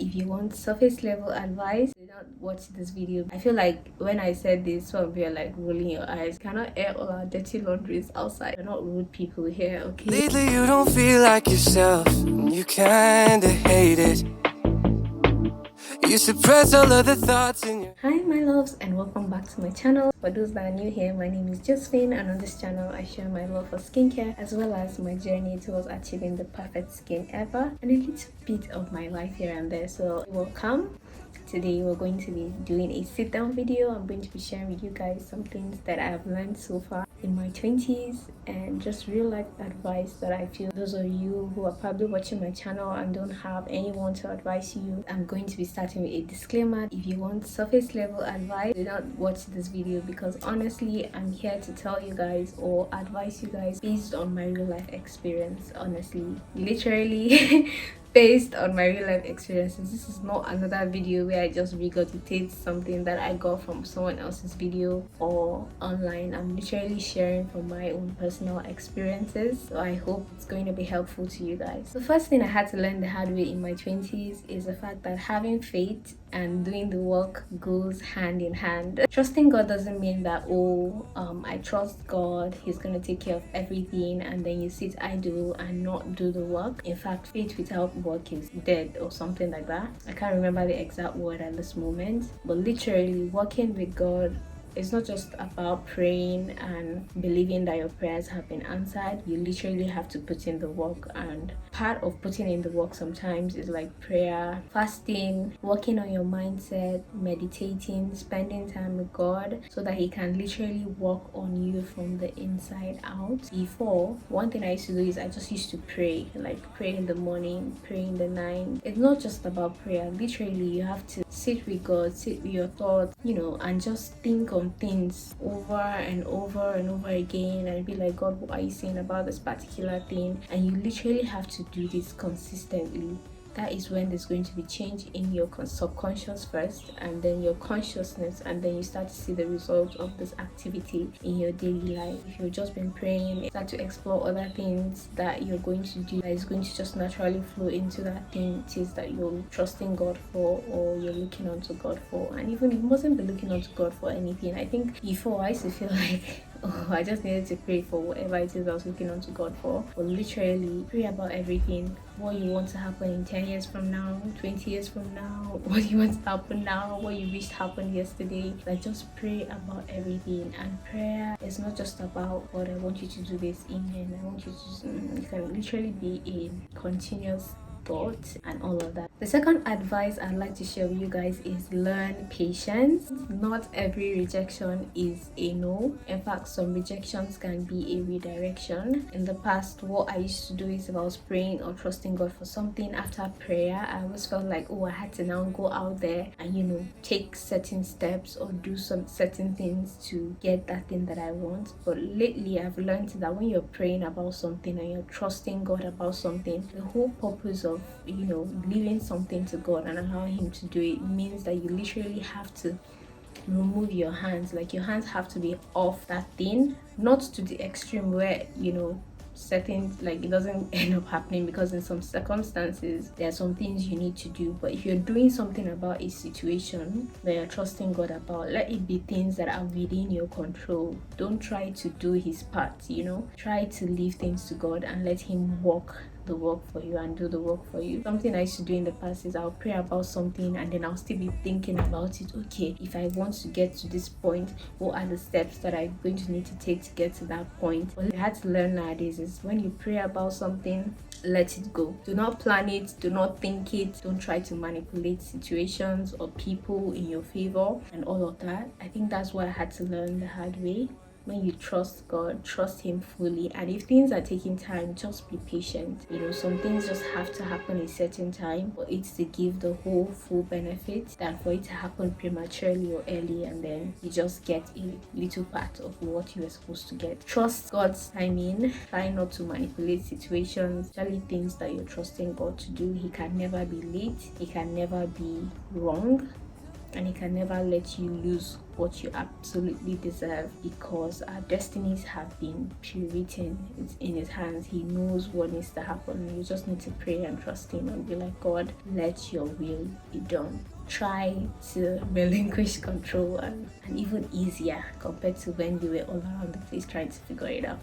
If you want surface level advice, do not watch this video. I feel like when I said this, some of you are like rolling your eyes. You cannot air all our dirty laundries outside. We're not rude people here, okay? Lately you don't feel like yourself, and you kinda hate it. You suppress all of the thoughts in your... Hi my loves, and welcome back to my channel. For those that are new here, my name is Josephine, and on this channel I share my love for skincare as well as my journey towards achieving the perfect skin ever, and a little bit of my life here and there. So welcome. Today we're going to be doing a sit down video. I'm going to be sharing with you guys some things that I have learned so far in my 20s and just real life advice that I feel those of you who are probably watching my channel and don't have anyone to advise you. I'm going to be starting with a disclaimer. If you want surface level advice, do not watch this video, because honestly I'm here to tell you guys or advise you guys based on my real life experience. Honestly, literally based on my real life experiences. This is not another video where I just regurgitate something that I got from someone else's video or online. I'm literally sharing from my own personal experiences, so I hope it's going to be helpful to you guys. The first thing I had to learn the hard way in my 20s is the fact that having faith and doing the work goes hand in hand. Trusting God doesn't mean that I trust God, he's gonna take care of everything, and then you sit idle and not do the work. In fact, faith without work is dead or something like that. I can't remember the exact word at this moment, but literally working with God, it's not just about praying and believing that your prayers have been answered. You literally have to put in the work, and part of putting in the work sometimes is like prayer, fasting, working on your mindset, meditating, spending time with God so that he can literally work on you from the inside out. Before, one thing I used to do is I just used to pray, like pray in the morning, pray in the night. It's not just about prayer. Literally, you have to sit with God, sit with your thoughts, and just think on things over and over and over again and be like, God, what are you saying about this particular thing? And you literally have to do this consistently. That is when there's going to be change in your subconscious first, and then your consciousness, and then you start to see the results of this activity in your daily life. If you've just been praying, start to explore other things that you're going to do that is going to just naturally flow into that thing it is that you're trusting God for or you're looking unto God for. And even if you mustn't be looking unto God for anything, I think before I used to feel like I just needed to pray for whatever it is I was looking unto God for. But literally pray about everything. What you want to happen in 10 years from now, 20 years from now, what you want to happen now, what you wished happened yesterday. Like, just pray about everything. And prayer is not just about, God, I want you to do this, amen, I want you to it can literally be a continuous thought and all of that. The second advice I'd like to share with you guys is learn patience. Not every rejection is a no. In fact, some rejections can be a redirection. In the past, what I used to do is if I was praying or trusting God for something, after prayer I always felt like, I had to now go out there and take certain steps or do some certain things to get that thing that I want. But lately I've learned that when you're praying about something and you're trusting God about something, the whole purpose of leaving something to God and allowing him to do it means that you literally have to remove your hands. Like, your hands have to be off that thing, not to the extreme where certain, like, it doesn't end up happening, because in some circumstances there are some things you need to do. But if you're doing something about a situation that you're trusting God about, let it be things that are within your control. Don't try to do his part. Try to leave things to God and let him walk the work for you and do the work for you. Something I used to do in the past is I'll pray about something and then I'll still be thinking about it. Okay, if I want to get to this point, what are the steps that I'm going to need to take to get to that point? What I had to learn nowadays is when you pray about something, let it go. Do not plan it, do not think it, don't try to manipulate situations or people in your favor and all of that. I think that's what I had to learn the hard way. When you trust God, trust him fully, and if things are taking time, just be patient. Some things just have to happen a certain time for it to give the whole full benefit than for it to happen prematurely or early and then you just get a little part of what you were supposed to get. Trust God's timing. Try not to manipulate situations, especially things that you're trusting God to do. He can never be late, he can never be wrong. and he can never let you lose what you absolutely deserve, because our destinies have been pre-written. It's in his hands. He knows what needs to happen. You just need to pray and trust him and be like, God, let your will be done. Try to relinquish control, and even easier compared to when you were all around the place trying to figure it out.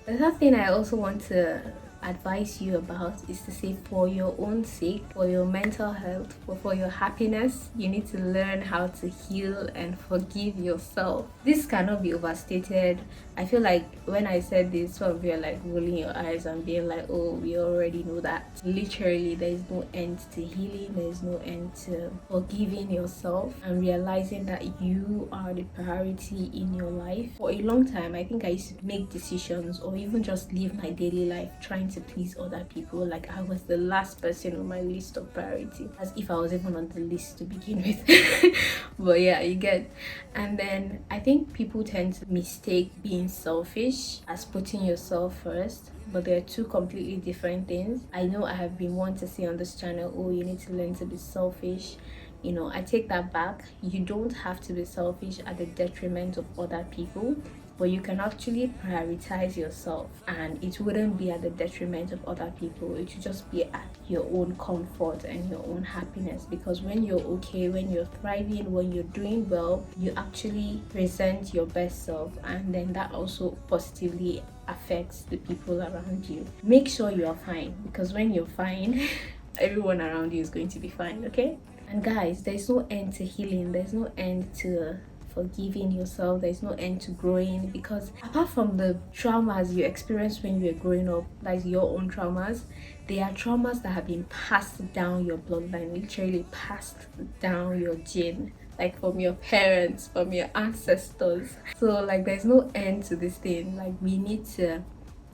The third thing I also want to advise you about is to say, for your own sake, for your mental health, for your happiness, you need to learn how to heal and forgive yourself. This cannot be overstated. I feel like when I said this, some of you are like rolling your eyes and being like, oh, we already know that. Literally, there is no end to healing. There is no end to forgiving yourself and realizing that you are the priority in your life. For a long time, I think I used to make decisions or even just live my daily life trying to please other people. Like I was the last person on my list of priority, as if I was even on the list to begin with. But yeah, you get. And then I think people tend to mistake being selfish as putting yourself first, but they're two completely different things. I know I have been one to say on this channel, oh, you need to learn to be selfish. You know, I take that back. You don't have to be selfish at the detriment of other people, but you can actually prioritize yourself, and it wouldn't be at the detriment of other people. It should just be at your own comfort and your own happiness, because when you're okay, when you're thriving, when you're doing well, you actually present your best self, and then that also positively affects the people around you. Make sure you are fine, because when you're fine, everyone around you is going to be fine, okay? And guys, there's no end to healing. There's no end to forgiving yourself. There's no end to growing, because apart from the traumas you experienced when you were growing up, like your own traumas, there are traumas that have been passed down your bloodline, literally passed down your gene, like from your parents, from your ancestors. So like there's no end to this thing. Like we need to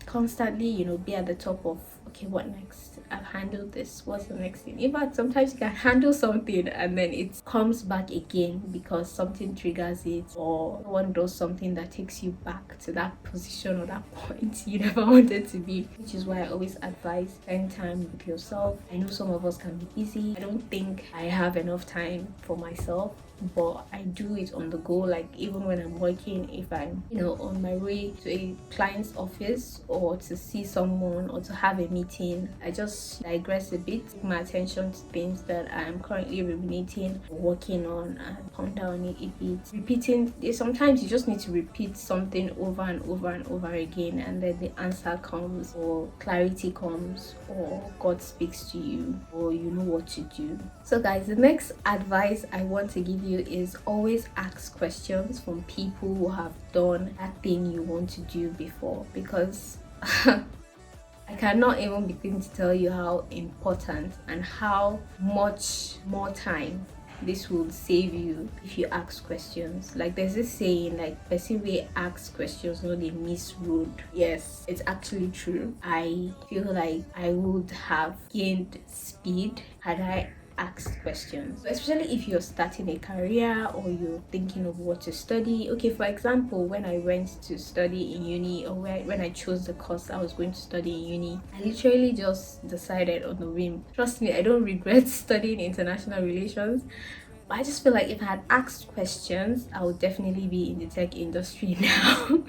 constantly, you know, be at the top of, okay, what next? I've handled this, what's the next thing? In fact, sometimes you can handle something and then it comes back again because something triggers it, or someone does something that takes you back to that position or that point you never wanted to be. Which is why I always advise spend time with yourself. I know some of us can be busy. I don't think I have enough time for myself, but I do it on the go. Like even when I'm working, if I'm, you know, on my way to a client's office or to see someone or to have a meeting, I just digress a bit, take my attention to things that I'm currently ruminating, working on, and ponder on it a bit. Repeating, sometimes you just need to repeat something over and over and over again, and then the answer comes, or clarity comes, or God speaks to you, or you know what to do. So guys, the next advice I want to give you is always ask questions from people who have done that thing you want to do before, because I cannot even begin to tell you how important and how much more time this will save you if you ask questions. Like there's this saying, like person will ask questions, no they miss road. Yes, it's actually true. I feel like I would have gained speed had I asked questions, especially if you're starting a career or you're thinking of what to study. Okay, for example, when I went to study in uni, or when I chose the course I was going to study in uni, I literally just decided on the whim. Trust me, I don't regret studying international relations. But I just feel like if I had asked questions, I would definitely be in the tech industry now.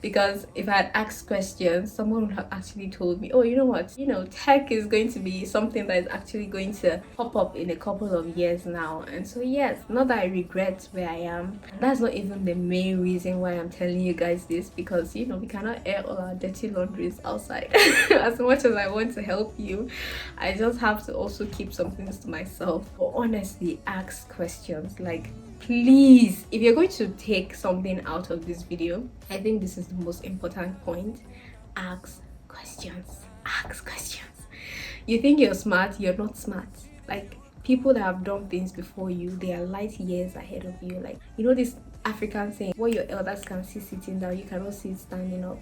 Because if I had asked questions, someone would have actually told me, oh, you know what, you know, tech is going to be something that is actually going to pop up in a couple of years now. And so yes, not that I regret where I am. And that's not even the main reason why I'm telling you guys this, because, you know, we cannot air all our dirty laundries outside. As much as I want to help you, I just have to also keep some things to myself. But honestly, ask questions. Like please, if you're going to take something out of this video, I think this is the most important point. Ask questions. Ask questions. You think you're smart, you're not smart. Like people that have done things before you, they are light years ahead of you. Like, you know this African saying, what your elders can see sitting down, you cannot see it standing up.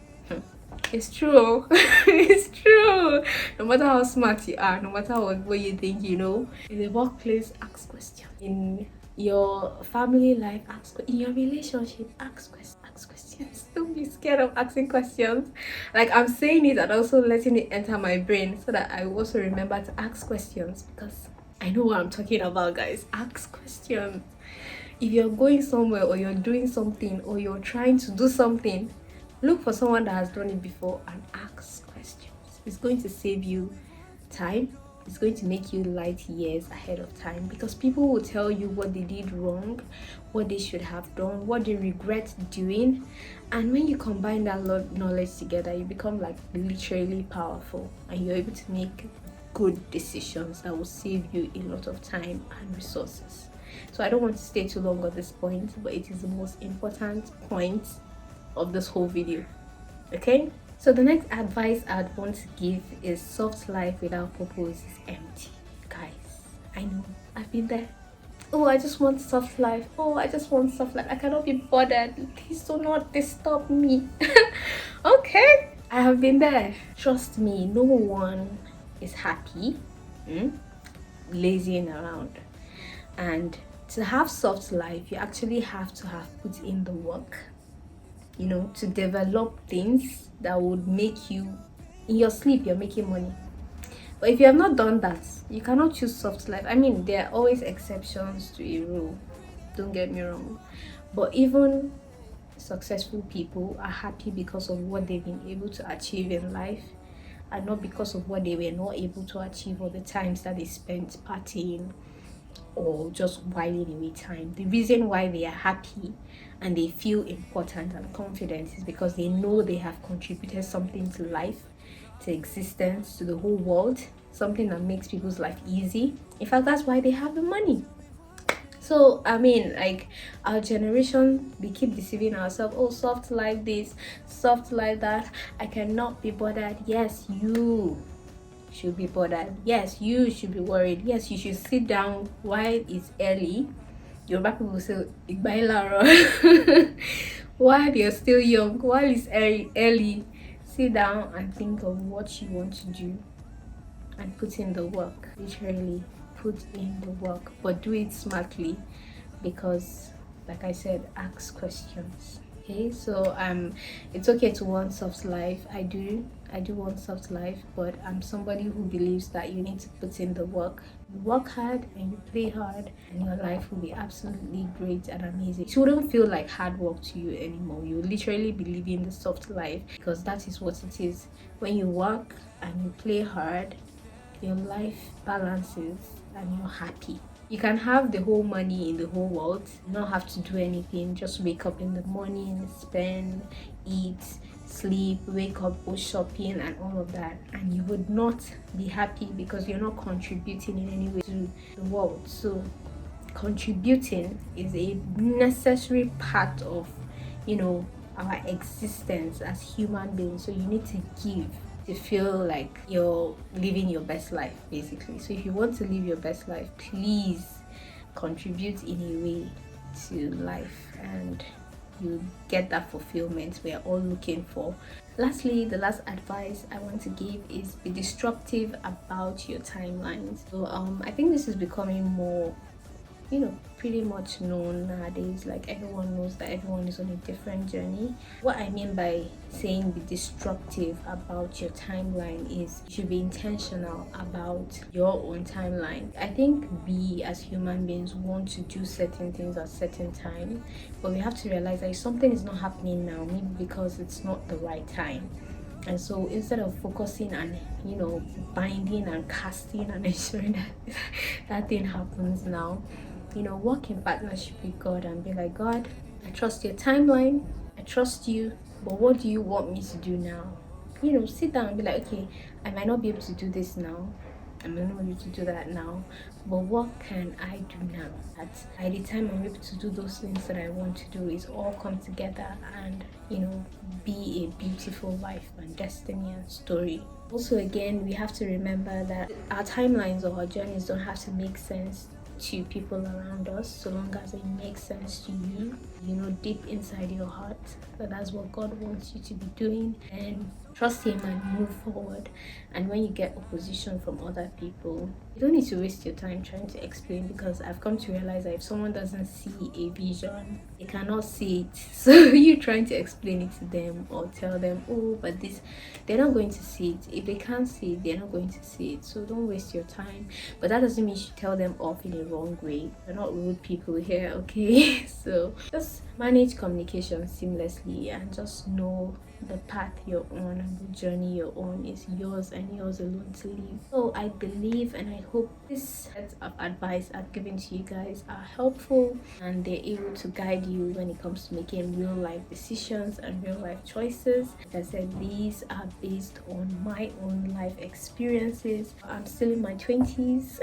It's true. It's true. No matter how smart you are, no matter what you think you know, in the workplace, ask questions. In your family life, ask questions. In your relationship, ask questions. Ask questions. Don't be scared of asking questions. Like I'm saying it and also letting it enter my brain so that I also remember to ask questions, because I know what I'm talking about, guys. Ask questions. If you're going somewhere or you're doing something or you're trying to do something, look for someone that has done it before and ask questions. It's going to save you time. It's going to make you light years ahead of time, because people will tell you what they did wrong, what they should have done, what they regret doing. And when you combine that knowledge together, you become like literally powerful, and you're able to make good decisions that will save you a lot of time and resources. So I don't want to stay too long on this point, but it is the most important point of this whole video. Okay, so the next advice I'd want to give is soft life without purpose is empty. Guys, I know, I've been there. Oh, I just want soft life. Oh, I just want soft life. I cannot be bothered. Please do not disturb me. Okay, I have been there. Trust me, no one is happy lazying around. And to have soft life, you actually have to have put in the work, you know, to develop things that would make you, in your sleep you're making money. But if you have not done that, you cannot choose soft life. I mean, there are always exceptions to a rule, don't get me wrong, but even successful people are happy because of what they've been able to achieve in life, and not because of what they were not able to achieve or the times that they spent partying or just whiling away time. The reason why they are happy and they feel important and confident is because they know they have contributed something to life, to existence, to the whole world, something that makes people's life easy. In fact, that's why they have the money. So I mean, like, our generation, we keep deceiving ourselves. Oh, soft like this, soft like that, I cannot be bothered. Yes, you should be bothered. Yes, you should be worried. Yes, you should sit down while it's early. Yoruba people say "Igbailaro." While you're still young, while it's early, sit down and think of what you want to do and put in the work. Literally put in the work, but do it smartly, because like I said, ask questions. Okay, so it's okay to want soft life. I do want soft life, but I'm somebody who believes that you need to put in the work. You work hard and you play hard, and your life will be absolutely great and amazing. It wouldn't feel like hard work to you anymore. You literally be living the soft life, because that is what it is. When you work and you play hard, your life balances and you're happy. You can have the whole money in the whole world, you don't have to do anything, just wake up in the morning, spend, eat, sleep, wake up, go shopping and all of that, and you would not be happy because you're not contributing in any way to the world. So contributing is a necessary part of, you know, our existence as human beings. So you need to give to feel like you're living your best life, basically. So if you want to live your best life, please contribute in a way to life, and you get that fulfillment we are all looking for. Lastly, the last advice I want to give is be disruptive about your timelines. So I think this is becoming more, you know, pretty much known nowadays. Like, everyone knows that everyone is on a different journey. What I mean by saying be disruptive about your timeline is you should be intentional about your own timeline. I think we as human beings want to do certain things at certain time, but we have to realize that if something is not happening now, maybe because it's not the right time. And so instead of focusing on, you know, binding and casting and ensuring that that thing happens now, you know, work in partnership with God and be like, God, I trust your timeline, I trust you, but what do you want me to do now? You know, sit down and be like, okay, I might not be able to do this now, I might not be able to do that now, but what can I do now? That by the time I'm able to do those things that I want to do, is all come together and, you know, be a beautiful life and destiny and story. Also, again, we have to remember that our timelines or our journeys don't have to make sense to people around us, so long as it makes sense to you, you know, deep inside your heart, that that's what God wants you to be doing, and trust him and move forward. And when you get opposition from other people, you don't need to waste your time trying to explain, because I've come to realize that if someone doesn't see a vision, they cannot see it. So you trying to explain it to them or tell them, oh, but this, they're not going to see it. If they can't see it, they're not going to see it. So don't waste your time. But that doesn't mean you should tell them off in a wrong way. We're not rude people here, okay? So just manage communication seamlessly and just know the path you're on and the journey you're on is yours and yours alone to live. So I believe and I hope this set of advice I've given to you guys are helpful and they're able to guide you when it comes to making real life decisions and real life choices. Like I said, these are based on my own life experiences. I'm still in my 20s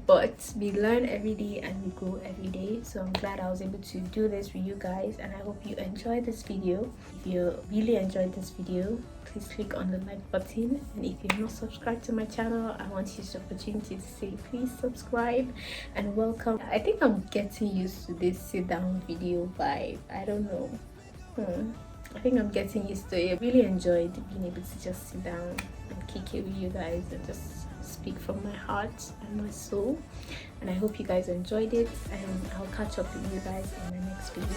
but we learn every day and we grow every day. So I'm glad I was able to do this with you guys, and I hope you enjoyed this video. If you really enjoyed this video, please click on the like button, and if you're not subscribed to my channel, I want to use the opportunity to say please subscribe and welcome. I think I'm getting used to this sit down video vibe. I don't know. I think I'm getting used to it. I really enjoyed being able to just sit down and kick it with you guys and just speak from my heart and my soul. And I hope you guys enjoyed it, and I'll catch up with you guys in the next video.